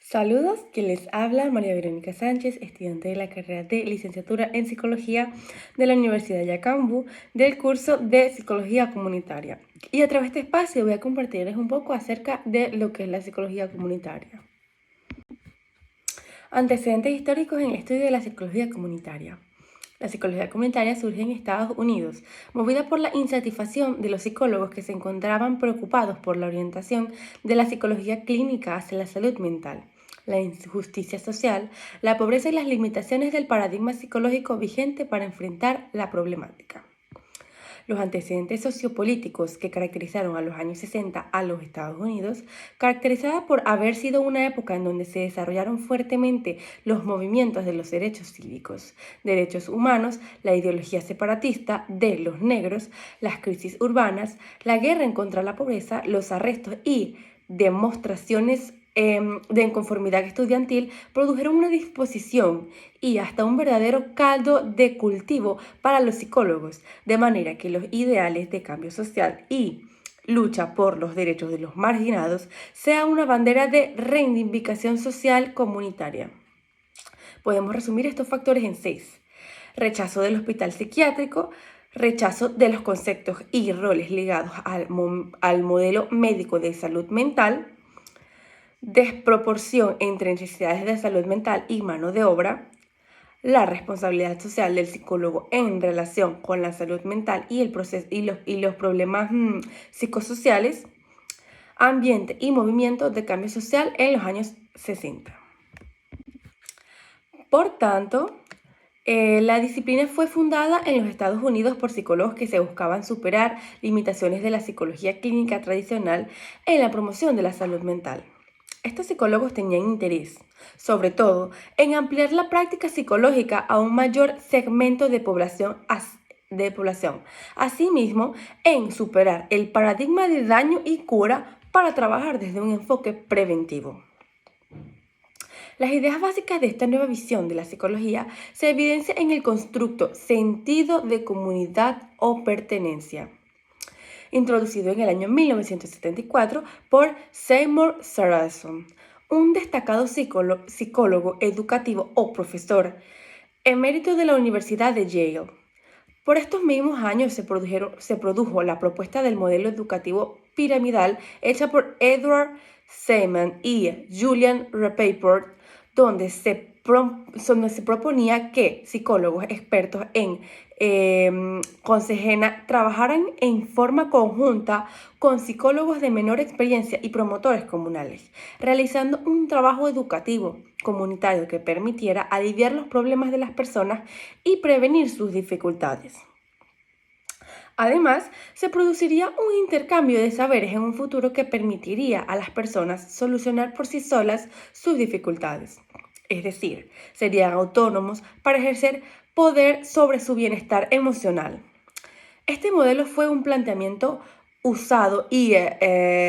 Saludos, que les habla María Verónica Sánchez, estudiante de la carrera de licenciatura en Psicología de la Universidad Yacambú, del curso de Psicología Comunitaria. Y a través de este espacio voy a compartirles un poco acerca de lo que es la psicología comunitaria. Antecedentes históricos en el estudio de la psicología comunitaria. La psicología comunitaria surge en Estados Unidos, movida por la insatisfacción de los psicólogos que se encontraban preocupados por la orientación de la psicología clínica hacia la salud mental, la injusticia social, la pobreza y las limitaciones del paradigma psicológico vigente para enfrentar la problemática. Los antecedentes sociopolíticos que caracterizaron a los años 60 a los Estados Unidos, caracterizada por haber sido una época en donde se desarrollaron fuertemente los movimientos de los derechos cívicos, derechos humanos, la ideología separatista de los negros, las crisis urbanas, la guerra en contra de la pobreza, los arrestos y demostraciones de inconformidad estudiantil produjeron una disposición y hasta un verdadero caldo de cultivo para los psicólogos, de manera que los ideales de cambio social y lucha por los derechos de los marginados sea una bandera de reivindicación social comunitaria. Podemos resumir estos factores en 6. Rechazo del hospital psiquiátrico, rechazo de los conceptos y roles ligados al modelo médico de salud mental, desproporción entre necesidades de salud mental y mano de obra, la responsabilidad social del psicólogo en relación con la salud mental y el proceso y los problemas psicosociales, ambiente y movimiento de cambio social en los años 60. Por tanto, la disciplina fue fundada en los Estados Unidos por psicólogos que se buscaban superar limitaciones de la psicología clínica tradicional en la promoción de la salud mental. Estos psicólogos tenían interés, sobre todo, en ampliar la práctica psicológica a un mayor segmento de población. Asimismo, en superar el paradigma de daño y cura para trabajar desde un enfoque preventivo. Las ideas básicas de esta nueva visión de la psicología se evidencian en el constructo sentido de comunidad o pertenencia, introducido en el año 1974 por Seymour Sarason, un destacado psicólogo educativo o profesor emérito de la Universidad de Yale. Por estos mismos años se produjo la propuesta del modelo educativo piramidal hecha por Edward Seaman y Julian Rappaport, donde se proponía que psicólogos expertos en consejera trabajaran en forma conjunta con psicólogos de menor experiencia y promotores comunales, realizando un trabajo educativo comunitario que permitiera aliviar los problemas de las personas y prevenir sus dificultades. Además, se produciría un intercambio de saberes en un futuro que permitiría a las personas solucionar por sí solas sus dificultades. Es decir, serían autónomos para ejercer poder sobre su bienestar emocional. Este modelo fue un planteamiento usado y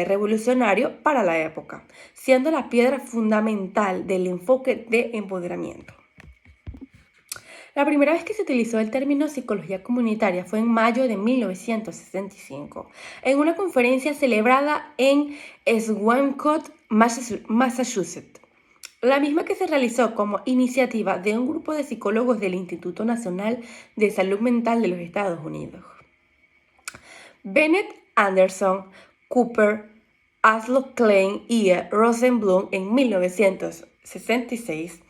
revolucionario para la época, siendo la piedra fundamental del enfoque de empoderamiento. La primera vez que se utilizó el término psicología comunitaria fue en mayo de 1965, en una conferencia celebrada en Swampscott, Massachusetts. La misma que se realizó como iniciativa de un grupo de psicólogos del Instituto Nacional de Salud Mental de los Estados Unidos. Bennett Anderson, Cooper, Aslo Klein y Rosenblum en 1966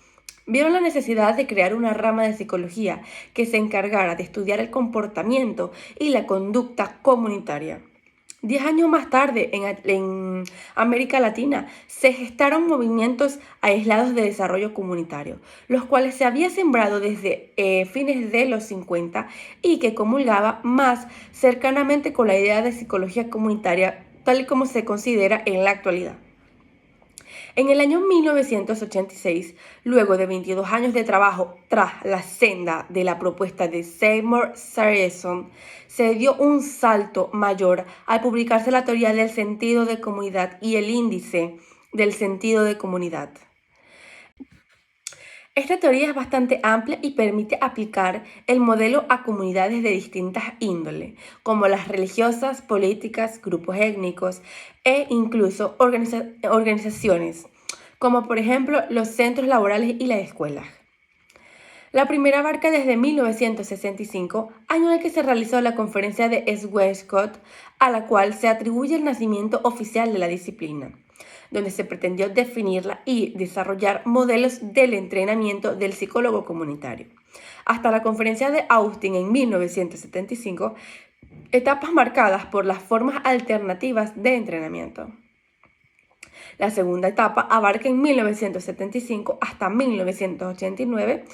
vieron la necesidad de crear una rama de psicología que se encargara de estudiar el comportamiento y la conducta comunitaria. 10 años más tarde, en América Latina, se gestaron movimientos aislados de desarrollo comunitario, los cuales se había sembrado desde fines de los 50 y que comulgaba más cercanamente con la idea de psicología comunitaria tal y como se considera en la actualidad. En el año 1986, luego de 22 años de trabajo tras la senda de la propuesta de Seymour Sarason, se dio un salto mayor al publicarse la teoría del sentido de comunidad y el índice del sentido de comunidad. Esta teoría es bastante amplia y permite aplicar el modelo a comunidades de distintas índoles, como las religiosas, políticas, grupos étnicos e incluso organizaciones, como por ejemplo los centros laborales y las escuelas. La primera abarca desde 1965, año en el que se realizó la conferencia de Westcott, a la cual se atribuye el nacimiento oficial de la disciplina, donde se pretendió definirla y desarrollar modelos del entrenamiento del psicólogo comunitario. Hasta la conferencia de Austin en 1975, etapas marcadas por las formas alternativas de entrenamiento. La segunda etapa abarca en 1975 hasta 1989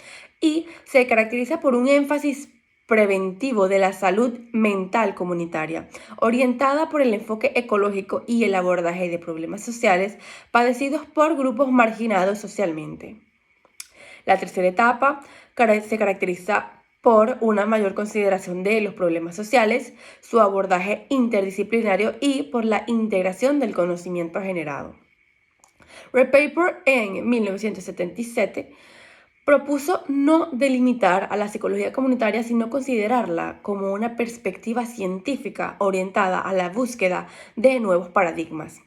y se caracteriza por un énfasis preventivo de la salud mental comunitaria, orientada por el enfoque ecológico y el abordaje de problemas sociales padecidos por grupos marginados socialmente. La tercera etapa se caracteriza por una mayor consideración de los problemas sociales, su abordaje interdisciplinario y por la integración del conocimiento generado. Repaper en 1977 propuso no delimitar a la psicología comunitaria, sino considerarla como una perspectiva científica orientada a la búsqueda de nuevos paradigmas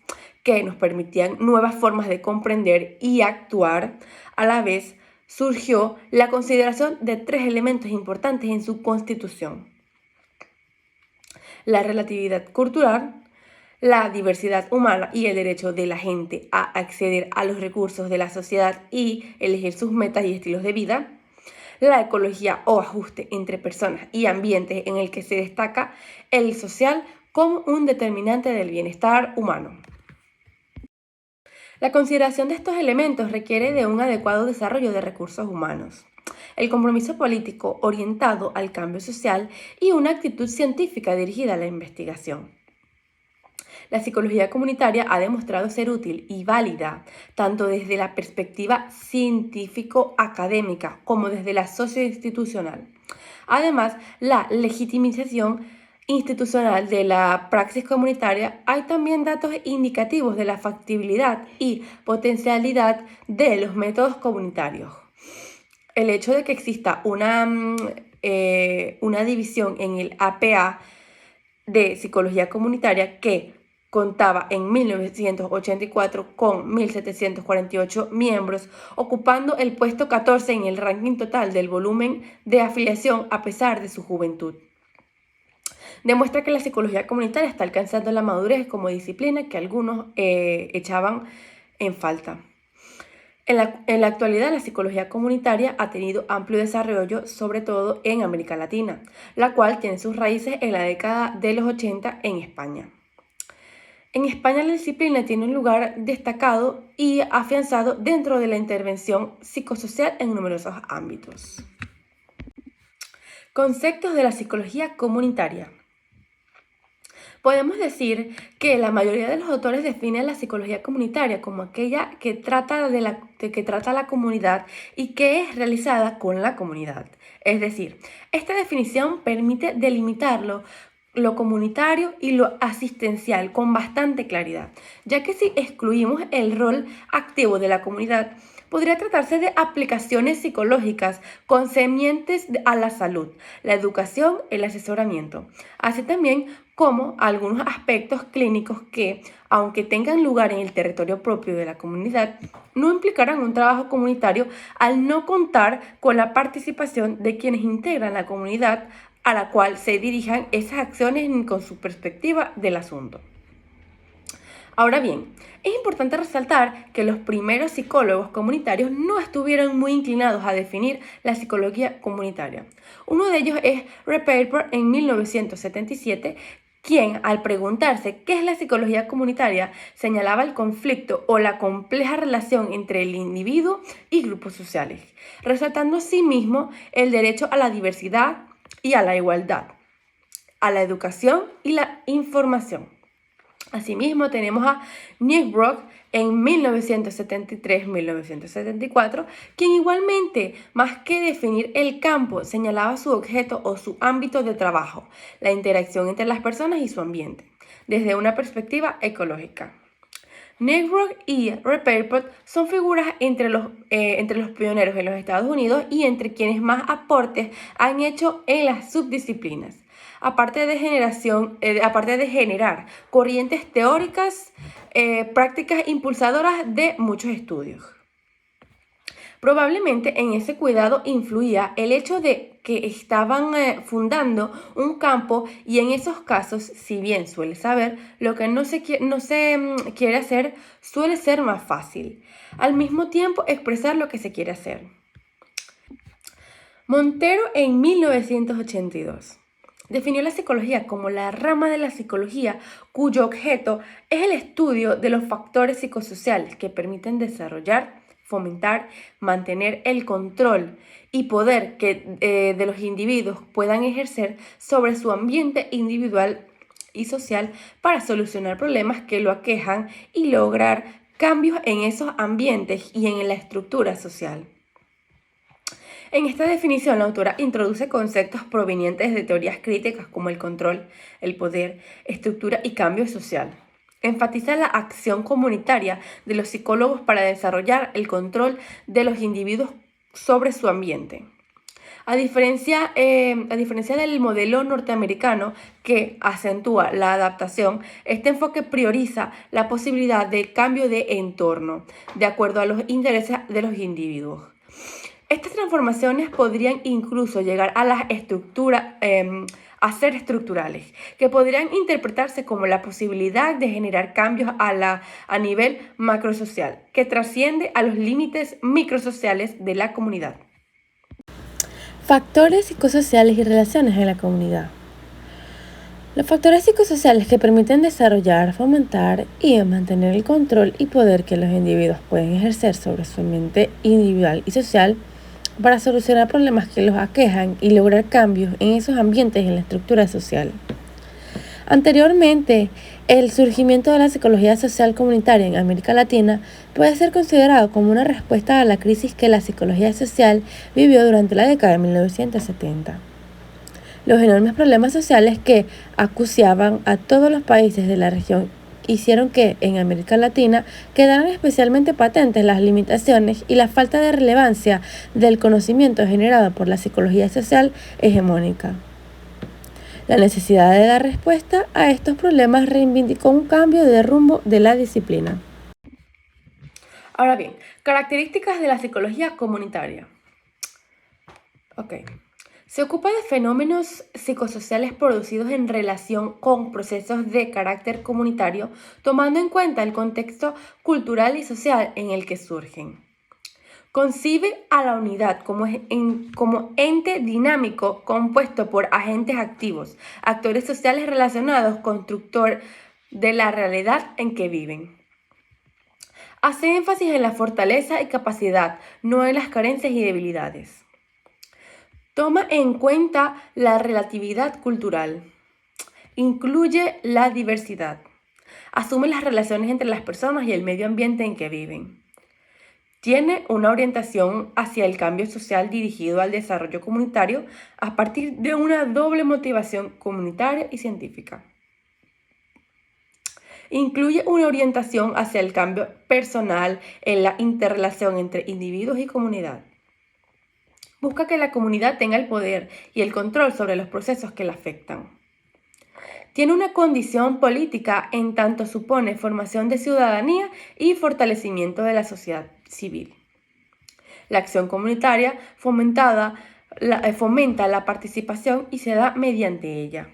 que nos permitían nuevas formas de comprender y actuar. A la vez, surgió la consideración de tres elementos importantes en su constitución: la relatividad cultural, la diversidad humana y el derecho de la gente a acceder a los recursos de la sociedad y elegir sus metas y estilos de vida, la ecología o ajuste entre personas y ambientes en el que se destaca el social como un determinante del bienestar humano. La consideración de estos elementos requiere de un adecuado desarrollo de recursos humanos, el compromiso político orientado al cambio social y una actitud científica dirigida a la investigación. La psicología comunitaria ha demostrado ser útil y válida tanto desde la perspectiva científico-académica como desde la socioinstitucional. Además, la legitimización institucional de la praxis comunitaria, hay también datos indicativos de la factibilidad y potencialidad de los métodos comunitarios. El hecho de que exista una división en el APA de psicología comunitaria que contaba en 1984 con 1.748 miembros, ocupando el puesto 14 en el ranking total del volumen de afiliación a pesar de su juventud. Demuestra que la psicología comunitaria está alcanzando la madurez como disciplina que algunos echaban en falta. En la actualidad, la psicología comunitaria ha tenido amplio desarrollo, sobre todo en América Latina, la cual tiene sus raíces en la década de los 80 en España. En España la disciplina tiene un lugar destacado y afianzado dentro de la intervención psicosocial en numerosos ámbitos. Conceptos de la psicología comunitaria. Podemos decir que la mayoría de los autores definen la psicología comunitaria como aquella que trata a la comunidad y que es realizada con la comunidad. Es decir, esta definición permite delimitarlo lo comunitario y lo asistencial con bastante claridad, ya que si excluimos el rol activo de la comunidad, podría tratarse de aplicaciones psicológicas concernientes a la salud, la educación, el asesoramiento, así también como algunos aspectos clínicos que, aunque tengan lugar en el territorio propio de la comunidad, no implicarán un trabajo comunitario al no contar con la participación de quienes integran la comunidad a la cual se dirijan esas acciones ni con su perspectiva del asunto. Ahora bien, es importante resaltar que los primeros psicólogos comunitarios no estuvieron muy inclinados a definir la psicología comunitaria. Uno de ellos es Repaper en 1977, quien, al preguntarse qué es la psicología comunitaria, señalaba el conflicto o la compleja relación entre el individuo y grupos sociales, resaltando asimismo el derecho a la diversidad y a la igualdad, a la educación y la información. Asimismo, tenemos a Nick Brock en 1973-1974, quien igualmente, más que definir el campo, señalaba su objeto o su ámbito de trabajo, la interacción entre las personas y su ambiente, desde una perspectiva ecológica. Nick Brock y Repaper son figuras entre los pioneros en los Estados Unidos y entre quienes más aportes han hecho en las subdisciplinas. aparte de generar corrientes teóricas, prácticas impulsadoras de muchos estudios. Probablemente en ese cuidado influía el hecho de que estaban fundando un campo, y en esos casos, si bien suele saber lo que no se quiere hacer, suele ser más fácil al mismo tiempo expresar lo que se quiere hacer. Montero en 1982 definió la psicología como la rama de la psicología cuyo objeto es el estudio de los factores psicosociales que permiten desarrollar, fomentar, mantener el control y poder de los individuos puedan ejercer sobre su ambiente individual y social para solucionar problemas que lo aquejan y lograr cambios en esos ambientes y en la estructura social. En esta definición, la autora introduce conceptos provenientes de teorías críticas como el control, el poder, estructura y cambio social. Enfatiza la acción comunitaria de los psicólogos para desarrollar el control de los individuos sobre su ambiente. A diferencia del modelo norteamericano que acentúa la adaptación, este enfoque prioriza la posibilidad de cambio de entorno de acuerdo a los intereses de los individuos. Estas transformaciones podrían incluso llegar a las a ser estructurales, que podrían interpretarse como la posibilidad de generar cambios a nivel macrosocial, que trasciende a los límites microsociales de la comunidad. Factores psicosociales y relaciones en la comunidad. Los factores psicosociales que permiten desarrollar, fomentar y mantener el control y poder que los individuos pueden ejercer sobre su mente individual y social para solucionar problemas que los aquejan y lograr cambios en esos ambientes en la estructura social. Anteriormente, el surgimiento de la psicología social comunitaria en América Latina puede ser considerado como una respuesta a la crisis que la psicología social vivió durante la década de 1970. Los enormes problemas sociales que acuciaban a todos los países de la región hicieron que en América Latina quedaran especialmente patentes las limitaciones y la falta de relevancia del conocimiento generado por la psicología social hegemónica. La necesidad de dar respuesta a estos problemas reivindicó un cambio de rumbo de la disciplina. Ahora bien, características de la psicología comunitaria. Se ocupa de fenómenos psicosociales producidos en relación con procesos de carácter comunitario, tomando en cuenta el contexto cultural y social en el que surgen. Concibe a la unidad como ente dinámico compuesto por agentes activos, actores sociales relacionados, constructor de la realidad en que viven. Hace énfasis en la fortaleza y capacidad, no en las carencias y debilidades. Toma en cuenta la relatividad cultural. Incluye la diversidad. Asume las relaciones entre las personas y el medio ambiente en que viven. Tiene una orientación hacia el cambio social dirigido al desarrollo comunitario a partir de una doble motivación comunitaria y científica. Incluye una orientación hacia el cambio personal en la interrelación entre individuos y comunidad. Busca que la comunidad tenga el poder y el control sobre los procesos que la afectan. Tiene una condición política en tanto supone formación de ciudadanía y fortalecimiento de la sociedad civil. La acción comunitaria fomenta la participación y se da mediante ella.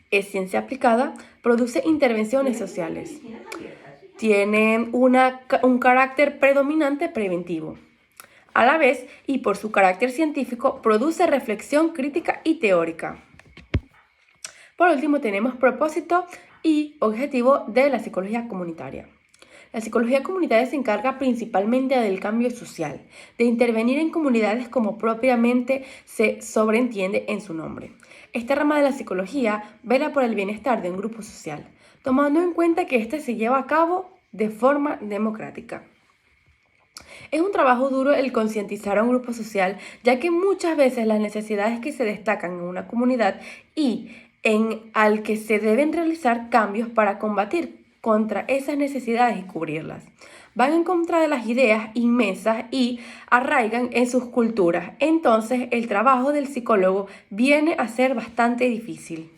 Es ciencia aplicada, produce intervenciones sociales. Tiene un carácter predominante preventivo. A la vez, y por su carácter científico, produce reflexión crítica y teórica. Por último, tenemos propósito y objetivo de la psicología comunitaria. La psicología comunitaria se encarga principalmente del cambio social, de intervenir en comunidades como propiamente se sobreentiende en su nombre. Esta rama de la psicología vela por el bienestar de un grupo social, tomando en cuenta que éste se lleva a cabo de forma democrática. Es un trabajo duro el concientizar a un grupo social, ya que muchas veces las necesidades que se destacan en una comunidad y al que se deben realizar cambios para combatir contra esas necesidades y cubrirlas. Van en contra de las ideas inmensas y arraigan en sus culturas. Entonces, el trabajo del psicólogo viene a ser bastante difícil.